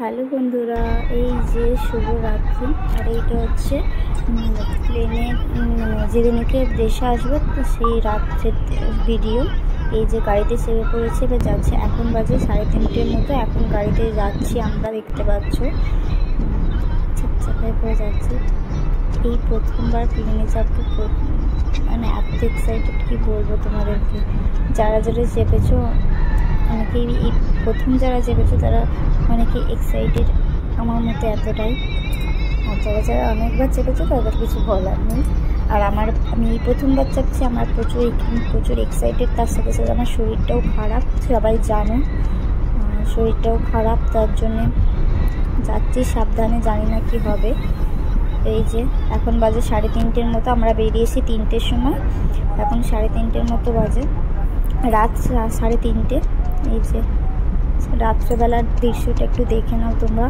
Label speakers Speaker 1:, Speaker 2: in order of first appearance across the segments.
Speaker 1: Hello বন্ধুরা, এই যে শুভরাত্রি। আর এইটা হচ্ছে প্লেনে যেদিনকে দেশে আসবো তো সেই রাত্রের ভিডিও। এই যে গাড়িতে চেপে পড়েছে, এবার যাচ্ছে। এখন বাজে 3:30 মতো। এখন গাড়িতে যাচ্ছি আমরা, দেখতে পাচ্ছ চাপায় করে যাচ্ছি। এই প্রথমবার প্লেনে যাবো, মানে এত এক্সাইটেড কি বলবো তোমাদেরকে। যারা যারা চেপেছো অনেকেই, এই প্রথম যারা চেপেছো তারা অনেকে এক্সাইটেড আমার মতো এতটাই। আর যারা যারা অনেকবার চেপেছো তাদের কিছু বলার নেই। আর আমি এই প্রথমবার চাপছি, আমার প্রচুর এক্সাইটেড। তার সাথে সাথে আমার শরীরটাও খারাপ, সবাই জানো শরীরটাও খারাপ, তার জন্যে যাচ্ছি সাবধানে, জানি না কি হবে। এই যে এখন বাজে 3:30 মতো, আমরা বেরিয়েছি 3টের সময়, এখন 3:30 মতো বাজে, রাত 3:30। এই যে রাত্রেবেলার দৃশ্যটা একটু দেখে নাও তোমরা,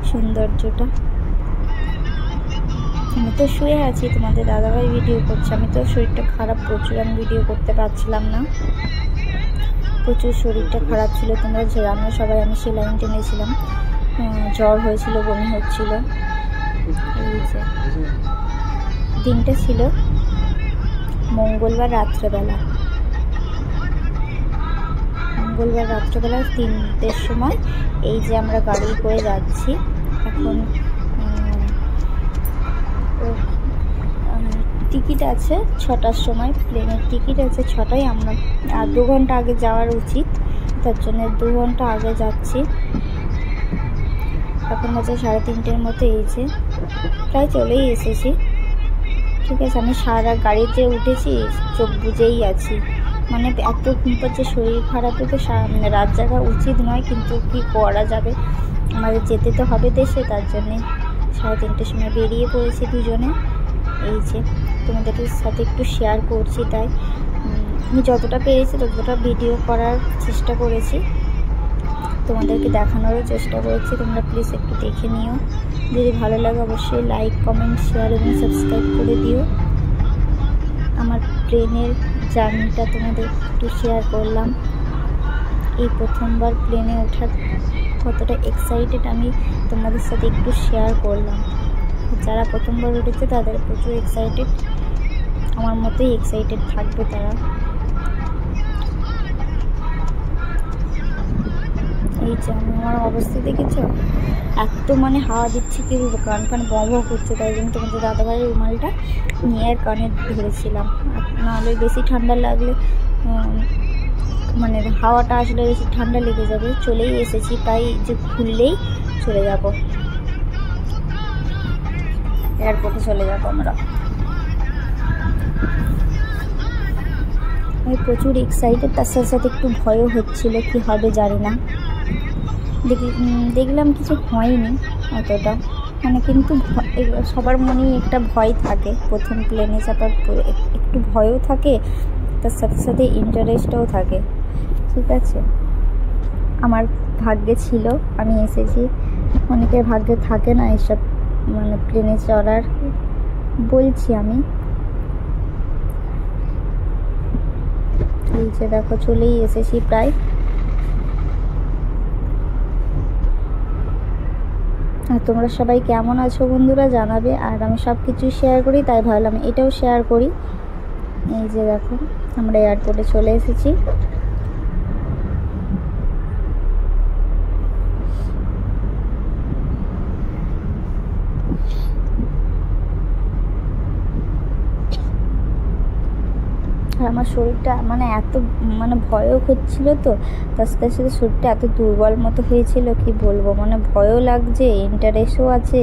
Speaker 1: সৌন্দর্যটা। আমি তো শুয়ে আছি, তোমাদের দাদাভাই ভিডিও করছে। আমি তো শরীরটা খারাপ প্রচুর, আমি ভিডিও করতে পারছিলাম না, প্রচুর শরীরটা খারাপ ছিল। তোমরা জানো সবাই, আমি সেলাইন টেনেছিলাম, জ্বর হয়েছিল, বমি হচ্ছিল। এই যে দিনটা ছিল মঙ্গলবার রাত্রেবেলা 3টের সময়। এই যে আমরা গাড়ি করে যাচ্ছি। এখন টিকিট আছে 6টার সময়, প্লেনের টিকিট আছে 6টায়। আমরা 2 ঘন্টা আগে যাওয়ার উচিত, তার জন্য 2 ঘন্টা আগে যাচ্ছি। এখন বাজে 3:30 মতো। এই যে প্রায় চলেই এসেছি। ঠিক আছে, আমি সারা গাড়িতে উঠেছি, চোখ বুজেই আছি, মানে এত ঘুম পাচ্ছে, শরীর খারাপে তো রাত জাগা উচিত নয়, কিন্তু কি করা যাবে, আমাদের যেতে তো হবে দেশে। তার জন্যে 3:30 সময় বেরিয়ে পড়েছি দুজনে। এই যে তোমাদের সাথে একটু শেয়ার করছি, তাই আমি যতটা পেরেছি ততটা ভিডিও করার চেষ্টা করেছি, তোমাদেরকে দেখানোরও চেষ্টা করেছি। তোমরা প্লিজ একটু দেখে নিও, যদি ভালো লাগে অবশ্যই লাইক, কমেন্ট, শেয়ার এবং সাবস্ক্রাইব করে দিও। আমার প্লেনের জার্নিটা তোমাদের একটু শেয়ার করলাম। এই প্রথমবার প্লেনে ওঠার কতটা এক্সাইটেড আমি তোমাদের সাথে একটু শেয়ার করলাম। যারা প্রথমবার উঠেছে তাদের প্রচুর এক্সাইটেড, আমার মতোই এক্সাইটেড থাকবে তারা। এই যে আমার অবস্থা দেখেছ, এত মানে হাওয়া দিচ্ছে কি কান বম করছে, তাই জন্য তোমাদের দাদাভাইয়ের রুমালটা নিয়ে কানে ধরেছিলাম। নাহলে বেশি ঠান্ডা লাগলে, মানে হাওয়াটা আসলে বেশি ঠান্ডা লেগে যাবে। চলেই এসেছি, তাই যে খুললেই চলে যাব, এয়ারপোর্টে চলে যাবো আমরা। আমি প্রচুর এক্সাইটেড, তার সাথে সাথে একটু ভয়ও হচ্ছিল, কি হবে জানি না। দেখলাম কিছু হয়নি অতটা, মানে কিন্তু সবার মনেই একটা ভয় থাকে, প্রথম প্লেনে চাপার একটু ভয়ও থাকে, তার সাথে সাথে ইন্টারেস্টও থাকে। ঠিক আছে, আমার ভাগ্যে ছিল, আমি এসেছি। অনেকের ভাগ্যে থাকে না এসব, মানে প্লেনে চড়ার, বলছি আমি। এই যে দেখো চলেই এসেছি প্রায়। আর তোমরা সবাই কেমন আছো বন্ধুরা জানাবে। আর আমি সব কিছু শেয়ার করি, তাই ভাবলাম এটাও শেয়ার করি। এই যে দেখো আমরা এয়ারপোর্টে চলে এসেছি। আর আমার শরীরটা মানে এত ভয়ও হচ্ছিল, তো তার সাথে সাথে শরীরটা এত দুর্বল মতো হয়েছিল, কি বলবো, মানে ভয়ও লাগছে, ইন্টারেস্টও আছে,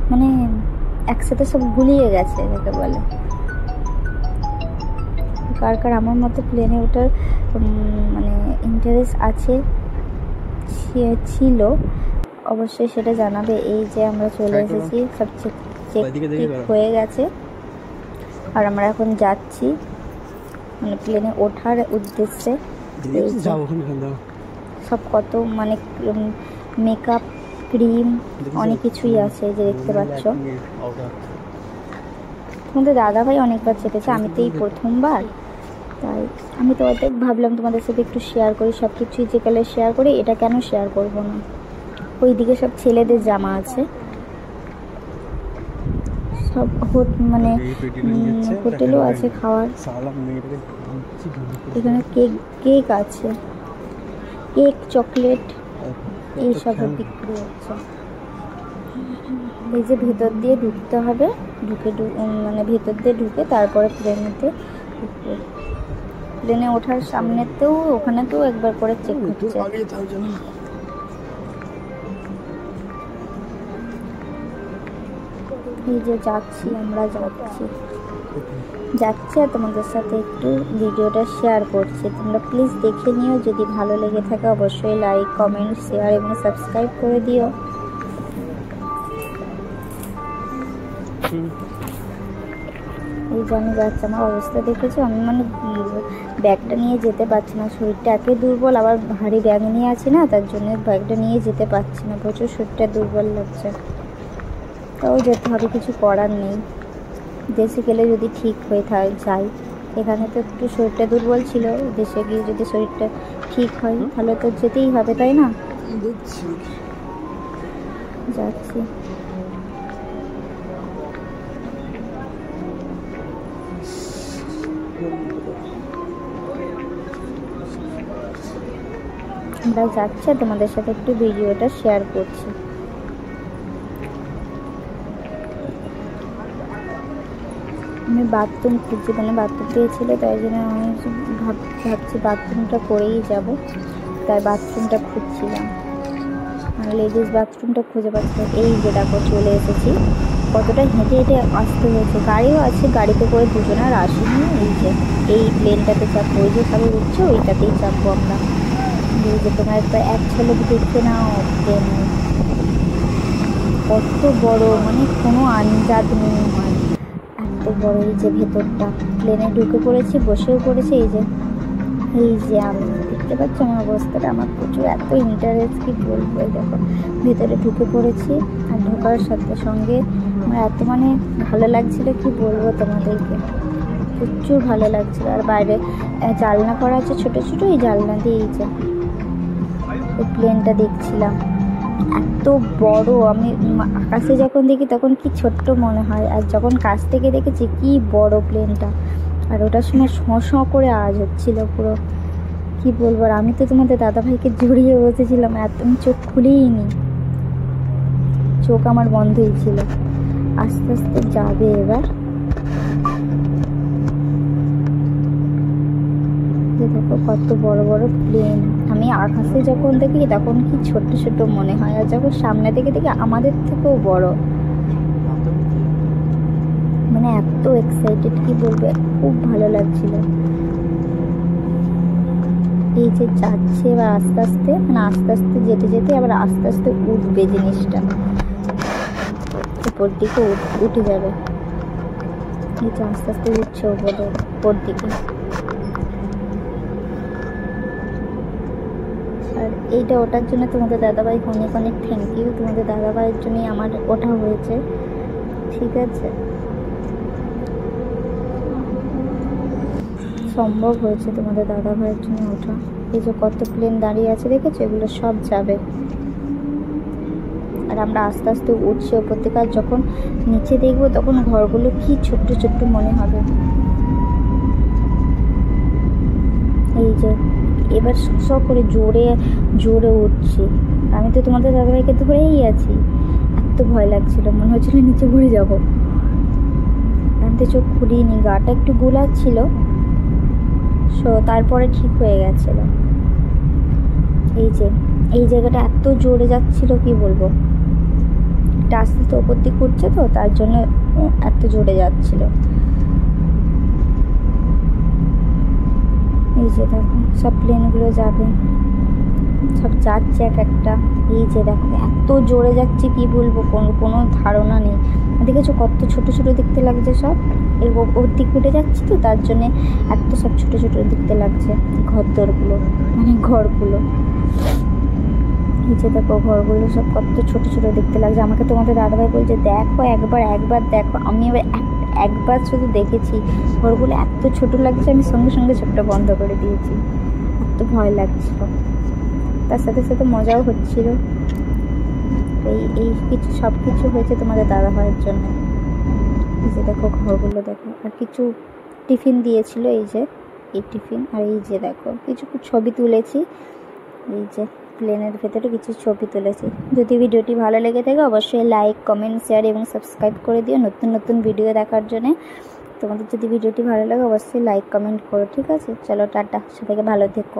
Speaker 1: মানে একসাথে সব গুলিয়ে গেছে যাকে বলে। কার কার আমার মতো প্লেনে ওঠার মানে ইন্টারেস্ট আছে, ছিল, অবশ্যই সেটা জানাবে। এই যে আমরা চলে এসেছি, সব চেক হয়ে গেছে, আর আমরা এখন যাচ্ছি মানে প্লেনে ওঠার উদ্দেশ্যে। সব কত মানে মেকআপ, ক্রিম, অনেক কিছুই আছে, যে দেখতে পাচ্ছ। তোমাদের দাদাভাই অনেকবার চেপেছে, আমি তো এই প্রথমবার, তাই আমি তোমাদের ভাবলাম তোমাদের সাথে একটু শেয়ার করি সব কিছুই, যে কালে শেয়ার করি, এটা কেন শেয়ার করবো না। ওইদিকে সব ছেলেদের জামা আছে, সব মানে হোটেলও আছে খাওয়ার। এখানে কেক আছে, কেক চকলেট এইসব বিক্রি হচ্ছে। এই যে ভেতর দিয়ে ঢুকতে হবে, মানে ভেতর দিয়ে ঢুকে তারপরে প্লেনেতে ঢুকবে। প্লেনে ওঠার সামনেতেও ওখানেতেও একবার করে চেক হচ্ছে। এই যে আমরা যাচ্ছি আর তোমাদের সাথে একটু ভিডিওটা শেয়ার করছি। তোমরা প্লিজ দেখে নিও, যদি ভালো লেগে থাকে অবশ্যই লাইক, কমেন্ট, শেয়ার এবং সাবস্ক্রাইব করে দিও। এই যে আমি যাচ্ছি, আমার অবস্থা দেখেছো, আমি মানে ব্যাগটা নিয়ে যেতে পারছি না, শরীরটা এত দুর্বল, আবার ভারী ব্যাগ নিয়ে আছি না, তার জন্য ব্যাগটা নিয়ে যেতে পারছি না, প্রচুর শরীরটা দুর্বল লাগছে। তাও যেতে হবে, কিছু করার নেই। দেশে গেলে যদি ঠিক হয়ে যাই, এখানে তো একটু শরীরটা দুর্বল ছিল, দেশে গিয়ে যদি শরীরটা ঠিক হয় তাহলে তো যেতেই হবে, তাই না? যাচ্ছি। আমরা যাচ্ছি, তোমাদের সাথে একটু ভিডিওটা শেয়ার করছি। আমি বাথরুম খুঁজছি, মানে বাথরুম পেয়েছিল, তাই জন্য আমি ভাবছি বাথরুমটা করেই যাব, তাই বাথরুমটা খুঁজছিলাম, লেডিস বাথরুমটা খুঁজে পাচ্ছি। এই যে দেখো চলে এসেছি, কতটা হেঁটে হেঁটে আসতে হয়েছে, গাড়িও আছে, গাড়িতে করে দুজনে আর আসিনি। এই প্লেনটাতে চাপবো, ওই যে সবাই উঠছে ওইটাতেই চাপবো আমরা। এই যে তোমার একটা এক ছেলে দেখতে নাও, প্লেন কত বড়, মানে কোনো আন্দাজ নেই আমার, এত বড়। এই যে ভেতরটা, প্লেনে ঢুকে পড়েছি, বসেও পড়েছি। এই যে আমি দেখতে পাচ্ছি আমার অবস্থাটা, আমার প্রচুর এত ইন্টারেস্ট, কি বলবো। দেখো ভেতরে ঢুকে পড়েছি, আর ঢোকার সাথে সঙ্গে আমার এত মানে ভালো লাগছিল, কি বলবো তোমাদেরকে, প্রচুর ভালো লাগছিল। আর বাইরে জানলা করা আছে ছোটো ছোটো, এই জানলা দিয়ে এই যে এই প্লেনটা দেখছিলাম, এত বড়। আমি আকাশে যখন দেখি তখন কি ছোট্ট মনে হয়, আর যখন কাছ থেকে দেখেছি কি বড় প্লেনটা, আর ওটার সময় শঁ করে আওয়াজ হচ্ছিল পুরো, কি বলবো। আর আমি তো তোমাদের দাদাভাইকে জড়িয়ে বসেছিলাম, আমি চোখ খুলেই নি, চোখ আমার বন্ধই ছিল। আস্তে আস্তে যাবে এবার, দেখো কত বড় বড় প্লেন। আমি আকাশে যখন দেখি তখন কি ছোট ছোট মনে হয়, আর যখন সামনে থেকে দেখি আমাদের থেকেও বড়, মানে এত এক্সাইটেড, কি বলবো, খুব ভালো লাগছিল। এই যে যাচ্ছে এবার আস্তে আস্তে, মানে আস্তে আস্তে যেতে যেতে আবার আস্তে আস্তে উঠবে জিনিসটা, উপর দিকে উঠে যাবে। এই যে আস্তে আস্তে উঠছে উপর দিকে। আর এইটা ওটার জন্য তোমাদের দাদাভাইকে অনেক অনেক থ্যাংক ইউ, তোমাদের দাদাভাইয়ের জন্যই আমার ওঠা হয়েছে, ঠিক আছে, সম্ভব হয়েছে তোমাদের দাদাভাইয়ের জন্য ওঠা। এই যে কত প্লেন দাঁড়িয়ে আছে দেখেছো, এগুলো সব যাবে। আর আমরা আস্তে আস্তে উঠছি ওপর থেকে, আর যখন নিচে দেখবো তখন ঘরগুলো কি ছোট্ট ছোট্ট মনে হবে। এই যে এবার শ করে জোরে জোরে উঠছি, আমি তো তোমাদের দাদাভাইকে ধরেই আছি, এত ভয় লাগছিল, মনে হচ্ছিল নিচে ঘুরে যাবো। আমি তো চোখ খুলিনি, গাটা একটু গোলাচ্ছিল, তারপরে ঠিক হয়ে গেছিল। এই যে এই জায়গাটা এত জোরে যাচ্ছিল, কি বলবো, এটা আস্তে আস্তে ওপর দিকে উঠছে তো, তার জন্য এত জোরে যাচ্ছিল। এই যে দেখো সব প্লেনগুলো যাবে, সব যাচ্ছে এক একটা। এই যে দেখো এত জোরে যাচ্ছে, কি বলবো, কোনো ধারণা নেই। দেখেছো কত ছোট ছোট দেখতে লাগছে, সব এর ওর দিকে উঠে যাচ্ছে তো, তার জন্যে এত সব ছোট ছোট দেখতে লাগছে ঘরদোরগুলো, মানে ঘরগুলো। এই যে দেখো ঘরগুলো সব কত ছোট ছোট দেখতে লাগছে। আমাকে তোমাদের দাদাভাই বলছে দেখো একবার দেখো, আমি এবার একবার শুধু দেখেছি, ঘরগুলো এত ছোট লাগছে, আমি সঙ্গে সঙ্গে চোখটা বন্ধ করে দিয়েছি, এত ভয় লাগছিল, তার সাথে সাথে মজাও হচ্ছিল। এই কিছু সব কিছু হয়েছে তোমাদের দাদা ভাইয়ের জন্য। এই যে দেখো ঘরগুলো দেখো, আর কিছু টিফিন দিয়েছিল, এই যে এই টিফিন, আর এই যে দেখো কিছু ছবি তুলেছি, এই যে প্লেনের ভেতরে কিছু ছবি তুলেছি। যদি ভিডিওটি ভালো লেগে থাকে অবশ্যই লাইক, কমেন্ট, শেয়ার এবং সাবস্ক্রাইব করে দিও নতুন নতুন ভিডিও দেখার জন্য। তোমাদের যদি ভিডিওটি ভালো লাগে অবশ্যই লাইক কমেন্ট করো, ঠিক আছে? চলো টাটা, সবাইকে ভালো থেকো।